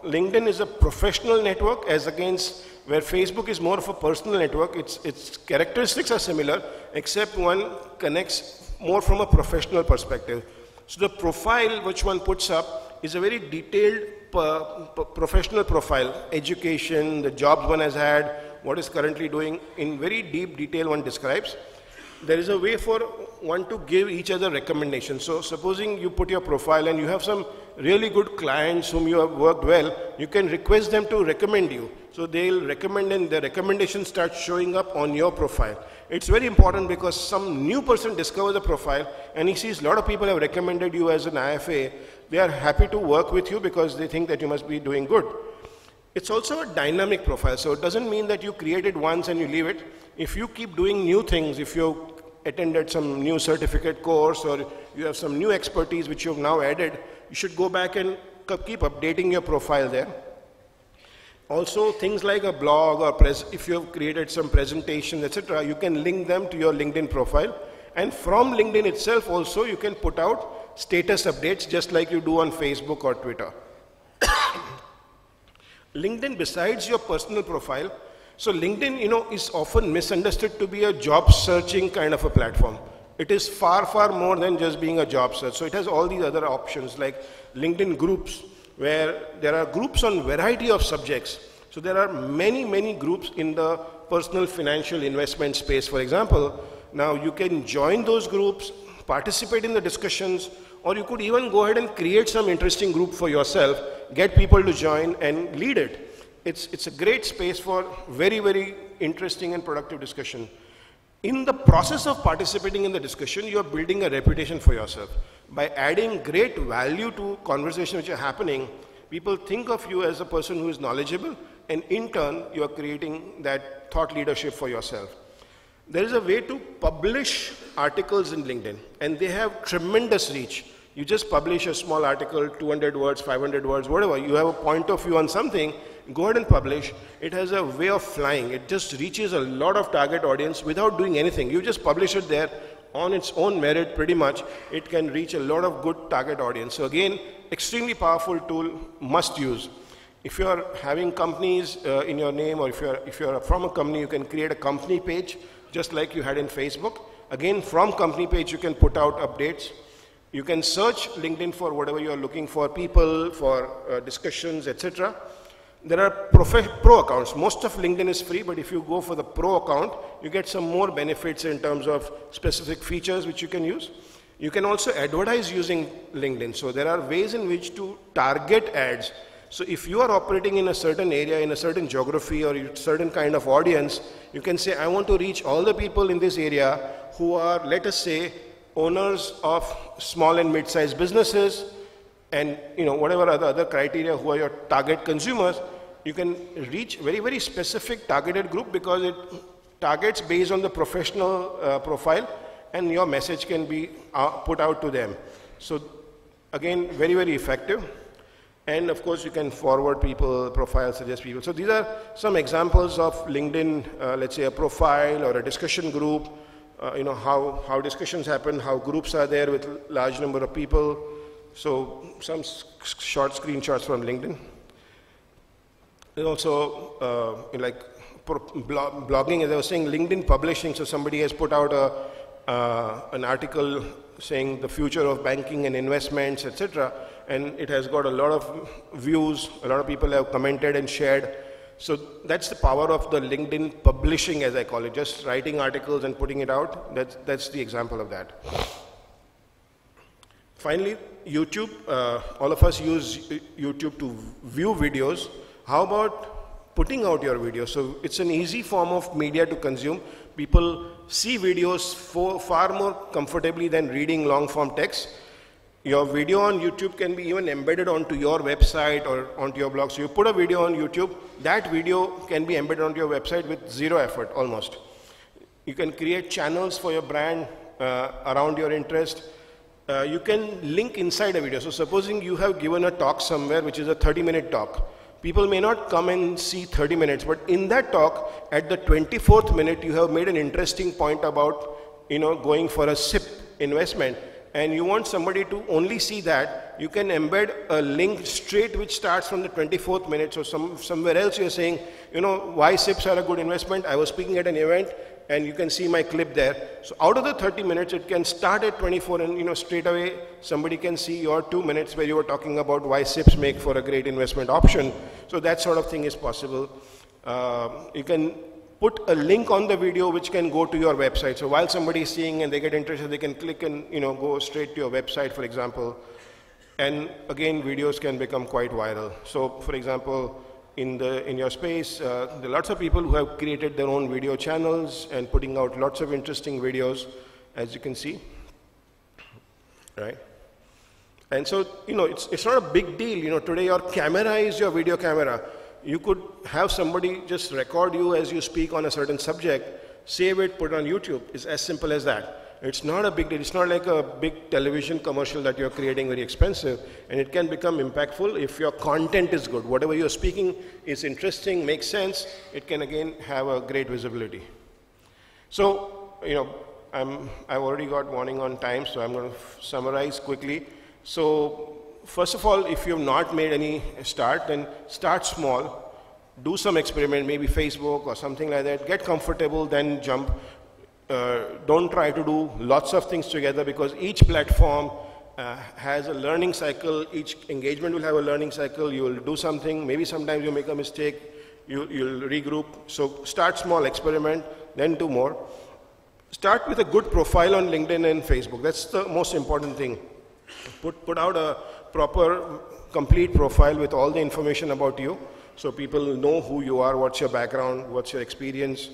LinkedIn is a professional network as against where Facebook is more of a personal network. Its characteristics are similar, except one connects more from a professional perspective. So the profile which one puts up is a very detailed professional profile, education, the jobs one has had, what is currently doing, in very deep detail one describes. There is a way for one to give each other recommendations. So supposing you put your profile and you have some really good clients whom you have worked well, you can request them to recommend you. So they'll recommend and the recommendation starts showing up on your profile. It's very important because some new person discovers a profile and he sees a lot of people have recommended you as an IFA. They are happy to work with you because they think that you must be doing good. It's also a dynamic profile, so it doesn't mean that you create it once and you leave it. If you keep doing new things, if you attended some new certificate course or you have some new expertise which you've now added, you should go back and keep updating your profile there. Also, things like a blog or if you have created some presentations, etc., you can link them to your LinkedIn profile. And from LinkedIn itself also, you can put out status updates just like you do on Facebook or Twitter. LinkedIn, besides your personal profile, so LinkedIn, is often misunderstood to be a job searching kind of a platform. It is far, far more than just being a job search. So it has all these other options like LinkedIn groups, where there are groups on variety of subjects. So there are many, many groups in the personal financial investment space, for example. Now you can join those groups, participate in the discussions, or you could even go ahead and create some interesting group for yourself, get people to join and lead it. It's a great space for very, very interesting and productive discussion. In the process of participating in the discussion, you're building a reputation for yourself. By adding great value to conversations which are happening, people think of you as a person who is knowledgeable, and in turn, you're creating that thought leadership for yourself. There is a way to publish articles in LinkedIn, and they have tremendous reach. You just publish a small article, 200 words, 500 words, whatever. You have a point of view on something, go ahead and publish. It has a way of flying. It just reaches a lot of target audience without doing anything. You just publish it there on its own merit, pretty much. It can reach a lot of good target audience. So again, extremely powerful tool, must use. If you're having companies in your name, or if you're from a company, you can create a company page, just like you had in Facebook. Again, from company page, you can put out updates. You can search LinkedIn for whatever you're looking for, people, for discussions, etc. There are pro accounts. Most of LinkedIn is free, but if you go for the pro account, you get some more benefits in terms of specific features which you can use. You can also advertise using LinkedIn. So there are ways in which to target ads. So if you are operating in a certain area, in a certain geography, or a certain kind of audience, you can say, I want to reach all the people in this area who are, let us say, owners of small and mid-sized businesses, and whatever other criteria who are your target consumers. You can reach very, very specific targeted group because it targets based on the professional profile, and your message can be put out to them. So again, very, very effective. And of course, you can forward people, profiles, suggest people. So these are some examples of LinkedIn, let's say a profile or a discussion group, how discussions happen, how groups are there with large number of people. So some short screenshots from LinkedIn. There's also blogging, as I was saying, LinkedIn publishing. So somebody has put out an article saying the future of banking and investments, etc. And it has got a lot of views. A lot of people have commented and shared. So that's the power of the LinkedIn publishing, as I call it, just writing articles and putting it out. That's the example of that. Finally, YouTube. All of us use YouTube to view videos. How about putting out your video? So it's an easy form of media to consume. People see videos far more comfortably than reading long form text. Your video on YouTube can be even embedded onto your website or onto your blog. So you put a video on YouTube, that video can be embedded onto your website with zero effort, almost. You can create channels for your brand around your interest. You can link inside a video. So supposing you have given a talk somewhere, which is a 30-minute talk. People may not come and see 30 minutes, but in that talk, at the 24th minute, you have made an interesting point about, going for a SIP investment. and you want somebody to only see that, you can embed a link straight which starts from the 24th minute. So somewhere else you're saying, you know, why SIPs are a good investment. I was speaking at an event, and you can see my clip there. So out of the 30 minutes, it can start at 24, and, you know, straight away somebody can see your 2 minutes where you were talking about why SIPs make for a great investment option. So that sort of thing is possible. You can put a link on the video which can go to your website. So while somebody is seeing and they get interested, they can click and, you know, go straight to your website, for example. And again, videos can become quite viral. So for example, in your space, there are lots of people who have created their own video channels and putting out lots of interesting videos, as you can see, right? And so, you know, it's not a big deal. You know, today your camera is your video camera. You could have somebody just record you as you speak on a certain subject, save it, put it on YouTube. It's as simple as that. It's not a big deal. It's not like a big television commercial that you're creating very expensive, and it can become impactful if your content is good. Whatever you're speaking is interesting, makes sense, it can again have a great visibility. So, you know, I've already got warning on time, so I'm going to summarize quickly. So, first of all, if you've not made any start, then start small. Do some experiment, maybe Facebook or something like that. Get comfortable, then jump. Don't try to do lots of things together, because each platform has a learning cycle. Each engagement will have a learning cycle. You will do something. Maybe sometimes you make a mistake. You'll regroup. So start small, experiment, then do more. Start with a good profile on LinkedIn and Facebook. That's the most important thing. Put out a proper, complete profile with all the information about you, so people know who you are, what's your background, what's your experience.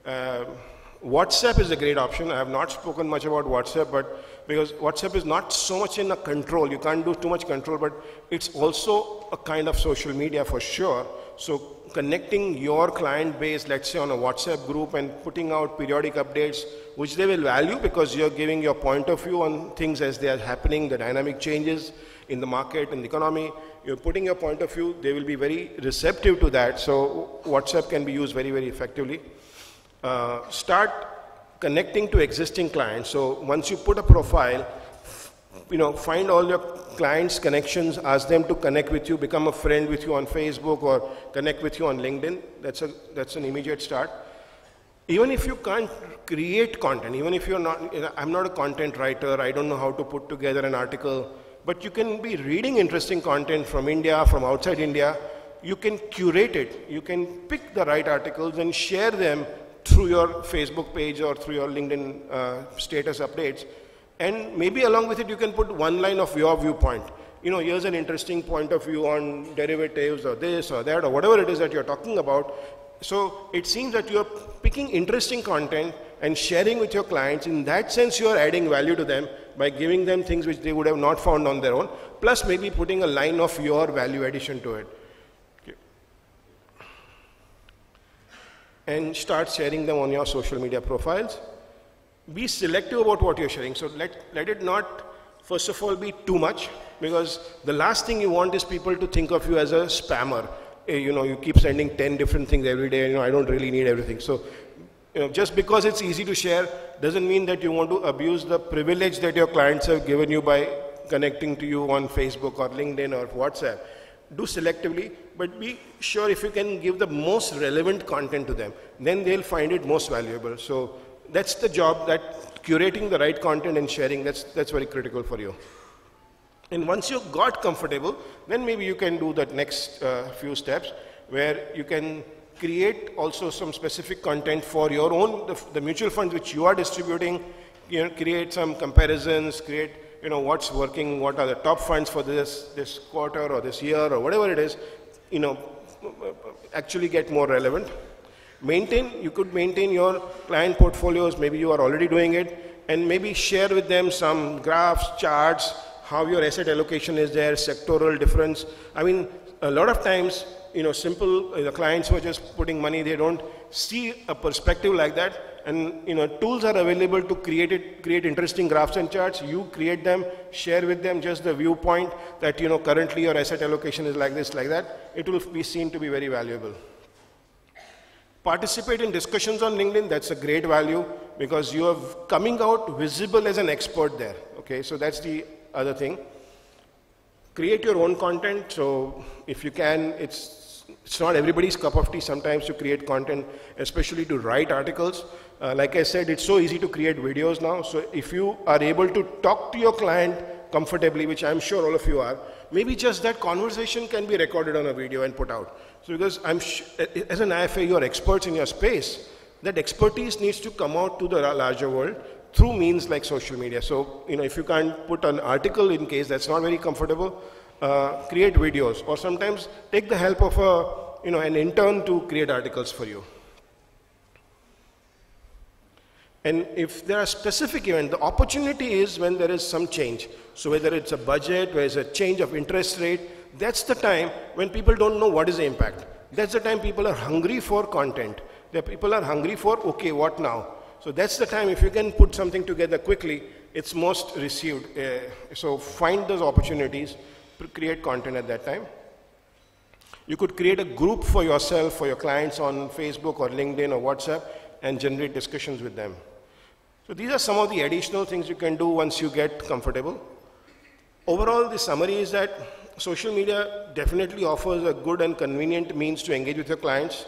WhatsApp is a great option. I have not spoken much about WhatsApp, but because WhatsApp is not so much in a control, you can't do too much control, but it's also a kind of social media for sure. So connecting your client base, let's say on a WhatsApp group, and putting out periodic updates, which they will value because you're giving your point of view on things as they are happening, the dynamic changes in the market and the economy. You're putting your point of view, they will be very receptive to that. So WhatsApp can be used very, very effectively. Start connecting to existing clients. So once you put a profile, you know, find all your clients' connections, ask them to connect with you, become a friend with you on Facebook or connect with you on LinkedIn. That's an immediate start. Even if you can't create content, even if you're not, I'm not a content writer, I don't know how to put together an article, but you can be reading interesting content from India, from outside India. You can curate it. You can pick the right articles and share them through your Facebook page or through your LinkedIn status updates. And maybe along with it, you can put one line of your viewpoint. You know, here's an interesting point of view on derivatives or this or that or whatever it is that you're talking about. So it seems that you're picking interesting content and sharing with your clients. In that sense, you're adding value to them by giving them things which they would have not found on their own, plus maybe putting a line of your value addition to it. Okay. And start sharing them on your social media profiles. Be selective about what you're sharing. So let it not, first of all, be too much, because the last thing you want is people to think of you as a spammer. You know, you keep sending 10 different things every day, you know, I don't really need everything. So, you know, just because it's easy to share doesn't mean that you want to abuse the privilege that your clients have given you by connecting to you on Facebook or LinkedIn or WhatsApp. Do selectively, but be sure if you can give the most relevant content to them, then they'll find it most valuable. So that's the job, that curating the right content and sharing, that's very critical for you. And once you got comfortable, then maybe you can do that next few steps where you can create also some specific content for your own, the mutual funds which you are distributing, you know, create some comparisons, create, you know, what's working, what are the top funds for this quarter or this year or whatever it is, you know, actually get more relevant. You could maintain your client portfolios, maybe you are already doing it, and maybe share with them some graphs, charts, how your asset allocation is there, sectoral difference. I mean, a lot of times, you know, simple clients who are just putting money, they don't see a perspective like that. And, you know, tools are available to create interesting graphs and charts. You create them, share with them just the viewpoint that, you know, currently your asset allocation is like this, like that. It will be seen to be very valuable. Participate in discussions on LinkedIn, that's a great value because you are coming out visible as an expert there. Okay, so that's the other thing. Create your own content. So if you can, it's not everybody's cup of tea sometimes to create content, especially to write articles. Like I said, it's so easy to create videos now. So if you are able to talk to your client comfortably, which I'm sure all of you are, maybe just that conversation can be recorded on a video and put out. So because as an IFA, you're experts in your space, that expertise needs to come out to the larger world through means like social media. So, if you can't put an article in case that's not very comfortable, create videos, or sometimes take the help of an intern to create articles for you. And if there are specific events, the opportunity is when there is some change. So whether it's a budget, whether it's a change of interest rate, that's the time when people don't know what is the impact. That's the time people are hungry for content. The people are hungry for, okay, what now? So that's the time, if you can put something together quickly, it's most received. So find those opportunities to create content at that time. You could create a group for yourself, for your clients on Facebook or LinkedIn or WhatsApp, and generate discussions with them. So these are some of the additional things you can do once you get comfortable. Overall, the summary is that social media definitely offers a good and convenient means to engage with your clients.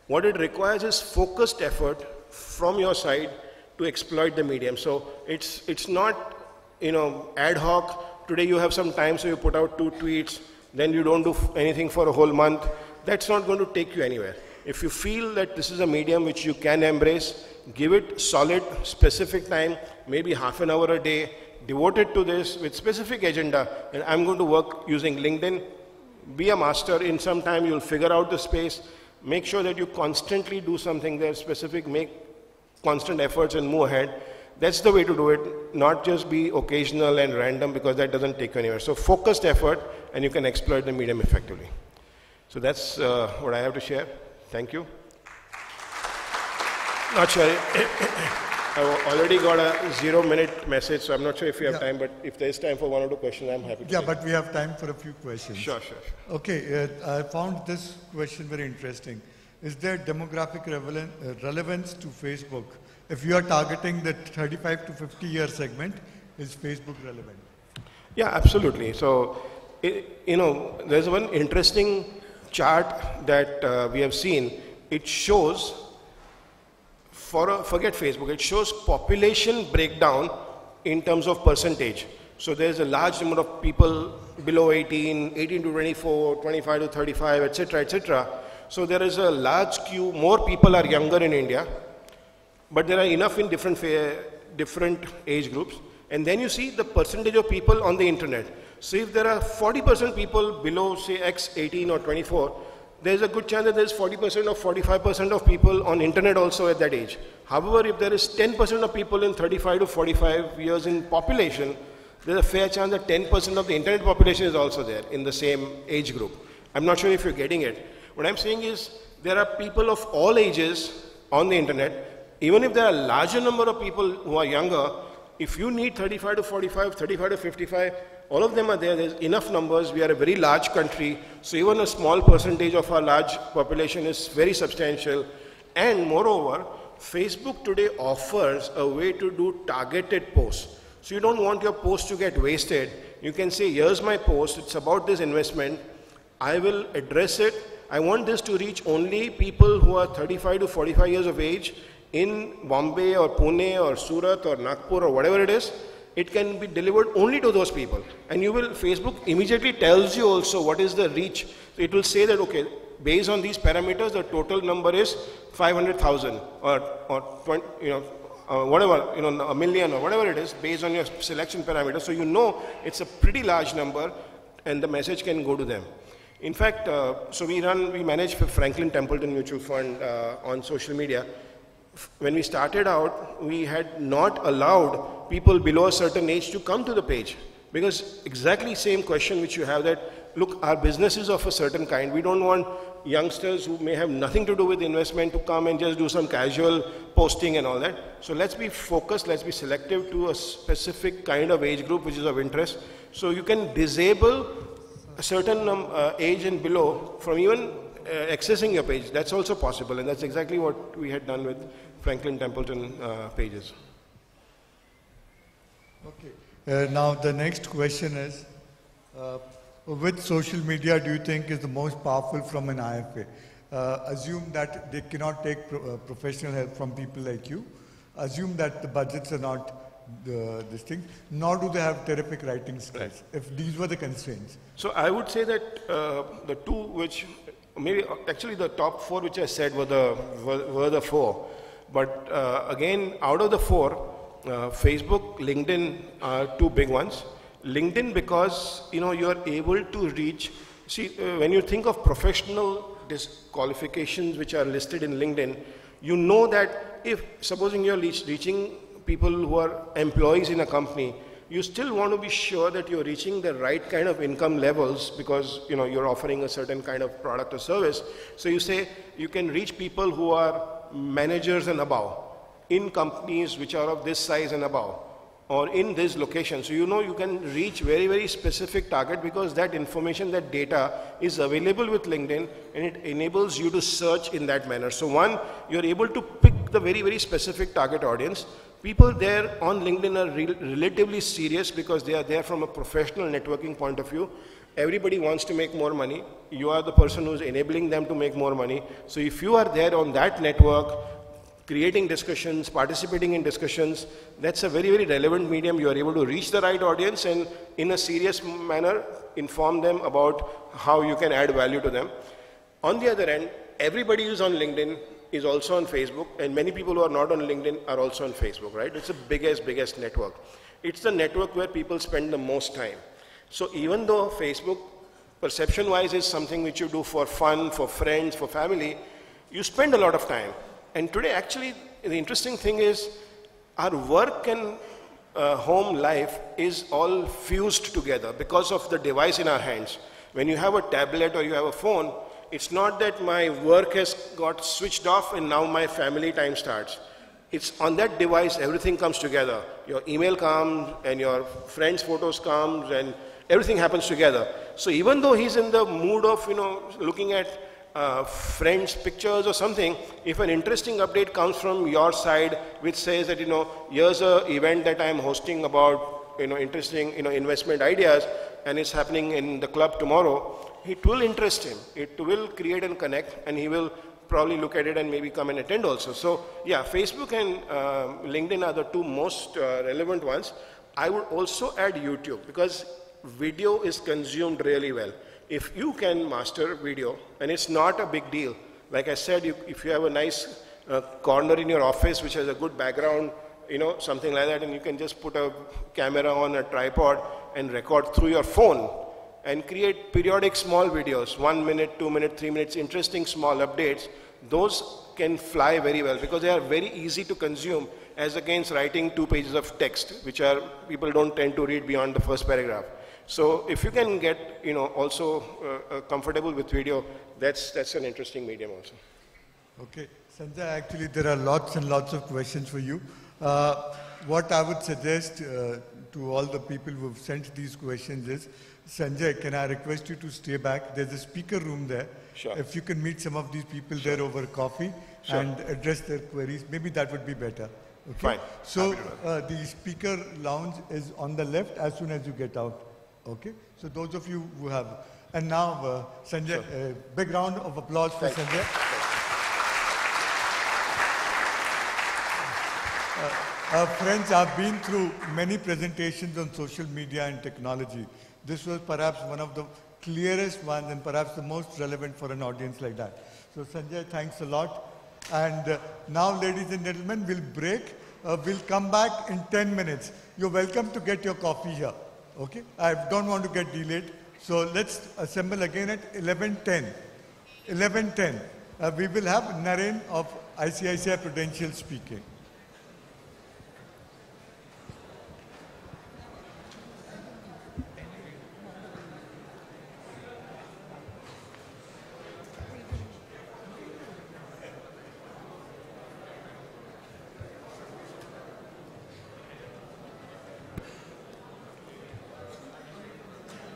What it requires is focused effort from your side to exploit the medium. So it's not ad hoc. Today you have some time, so you put out 2 tweets, then you don't do anything for a whole month. That's not going to take you anywhere. If you feel that this is a medium which you can embrace, give it solid, specific time, maybe half an hour a day, devoted to this with specific agenda, and I'm going to work using LinkedIn. Be a master. In some time you'll figure out the space. Make sure that you constantly do something there specific, make constant efforts and move ahead. That's the way to do it, not just be occasional and random, because that doesn't take you anywhere. So focused effort, and you can exploit the medium effectively. So that's what I have to share. Thank you. Not sure. I've already got a 0-minute message, so I'm not sure if you have time, but if there's time for 1 or 2 questions, I'm happy to. Yeah, but we have time for a few questions. Sure. Okay, I found this question very interesting. Is there demographic relevance to Facebook? If you are targeting the 35 to 50-year segment, is Facebook relevant? Yeah, absolutely. So, there's one interesting chart that we have seen. It shows, forget Facebook, it shows population breakdown in terms of percentage. So there's a large number of people below 18, 18 to 24, 25 to 35, etc., etc. So there is a large queue. More people are younger in India, but there are enough in different age groups. And then you see the percentage of people on the internet. So if there are 40% people below, say, X 18 or 24, there's a good chance that there's 40% or 45% of people on internet also at that age. However, if there is 10% of people in 35 to 45 years in population, there's a fair chance that 10% of the internet population is also there in the same age group. I'm not sure if you're getting it. What I'm saying is there are people of all ages on the internet. Even if there are a larger number of people who are younger, if you need 35 to 45, 35 to 55, all of them are there. There's enough numbers. We are a very large country. So even a small percentage of our large population is very substantial. And moreover, Facebook today offers a way to do targeted posts. So you don't want your post to get wasted. You can say, here's my post. It's about this investment. I will address it. I want this to reach only people who are 35 to 45 years of age in Bombay or Pune or Surat or Nagpur or whatever it is. It can be delivered only to those people. And Facebook immediately tells you also what is the reach. So it will say that, okay, based on these parameters, the total number is 500,000 or 20, whatever, a million or whatever it is, based on your selection parameters. So it's a pretty large number, and the message can go to them. In fact, so we manage Franklin Templeton Mutual Fund on social media. When we started out, we had not allowed people below a certain age to come to the page, because exactly same question which you have, that look, our business is of a certain kind. We don't want youngsters who may have nothing to do with investment to come and just do some casual posting and all that. So let's be focused, let's be selective to a specific kind of age group which is of interest. So you can disable a certain age and below from even accessing your page. That's also possible, and that's exactly what we had done with Franklin Templeton pages. Okay. Now the next question is, which social media do you think is the most powerful from an IFA? Assume that they cannot take professional help from people like you. Assume that the budgets are not this thing, nor do they have terrific writing skills, right, if these were the constraints. So I would say that the two which, maybe actually the top four which I said were the four. But again, out of the four, Facebook, LinkedIn are two big ones. LinkedIn because, you know, you are able to reach, see, when you think of professional qualifications which are listed in LinkedIn, you know that if, supposing you're reaching people who are employees in a company, you still want to be sure that you're reaching the right kind of income levels because, you know, you're offering a certain kind of product or service. So you say you can reach people who are managers and above in companies which are of this size and above, or in this location. So you know you can reach very, very specific target because that information, that data is available with LinkedIn, and it enables you to search in that manner. So one, you're able to pick the very, very specific target audience. People there on LinkedIn are relatively serious because they are there from a professional networking point of view. Everybody wants to make more money. You are the person who's enabling them to make more money. So if you are there on that network, creating discussions, participating in discussions, that's a very, very relevant medium. You are able to reach the right audience and in a serious manner inform them about how you can add value to them. On the other end, everybody who's on LinkedIn is also on Facebook, and many people who are not on LinkedIn are also on Facebook, right? It's the biggest network. It's the network where people spend the most time. So even though Facebook, perception-wise, is something which you do for fun, for friends, for family, you spend a lot of time. And today, actually, the interesting thing is our work and home life is all fused together because of the device in our hands. When you have a tablet or you have a phone, it's not that my work has got switched off and now my family time starts. It's on that device, everything comes together. Your email comes and your friends' photos comes and everything happens together. So even though he's in the mood of, you know, looking at friends' pictures or something, if an interesting update comes from your side which says that, you know, here's an event that I'm hosting about, you know, interesting, you know, investment ideas, and it's happening in the club tomorrow, it will interest him. It will create and connect, and he will probably look at it and maybe come and attend also. So yeah, Facebook and LinkedIn are the two most relevant ones. I would also add YouTube because video is consumed really well. If you can master video, and it's not a big deal, like I said, if you have a nice corner in your office which has a good background, you know, something like that, and you can just put a camera on a tripod and record through your phone and create periodic small videos, 1 minute, 2 minutes, 3 minutes, interesting small updates, those can fly very well because they are very easy to consume as against writing 2 pages of text, which are, people don't tend to read beyond the first paragraph. So if you can get, you know, also comfortable with video, that's an interesting medium also. Okay, Sanjay, actually there are lots and lots of questions for you. What I would suggest to all the people who have sent these questions is, Sanjay, can I request you to stay back? There's a speaker room there. Sure. If you can meet some of these people Sure. there over coffee Sure. and address their queries, maybe that would be better. Okay? Fine. So the speaker lounge is on the left as soon as you get out. Okay? So those of you who have, and now Sanjay, Sure. big round of applause for Sanjay. Friends, I've been through many presentations on social media and technology. This was perhaps one of the clearest ones and perhaps the most relevant for an audience like that. So Sanjay, thanks a lot. And now, ladies and gentlemen, we'll break. We'll come back in 10 minutes. You're welcome to get your coffee here. Okay? I don't want to get delayed. So let's assemble again at 11:10. 11:10. We will have Naren of ICICI Prudential speaking.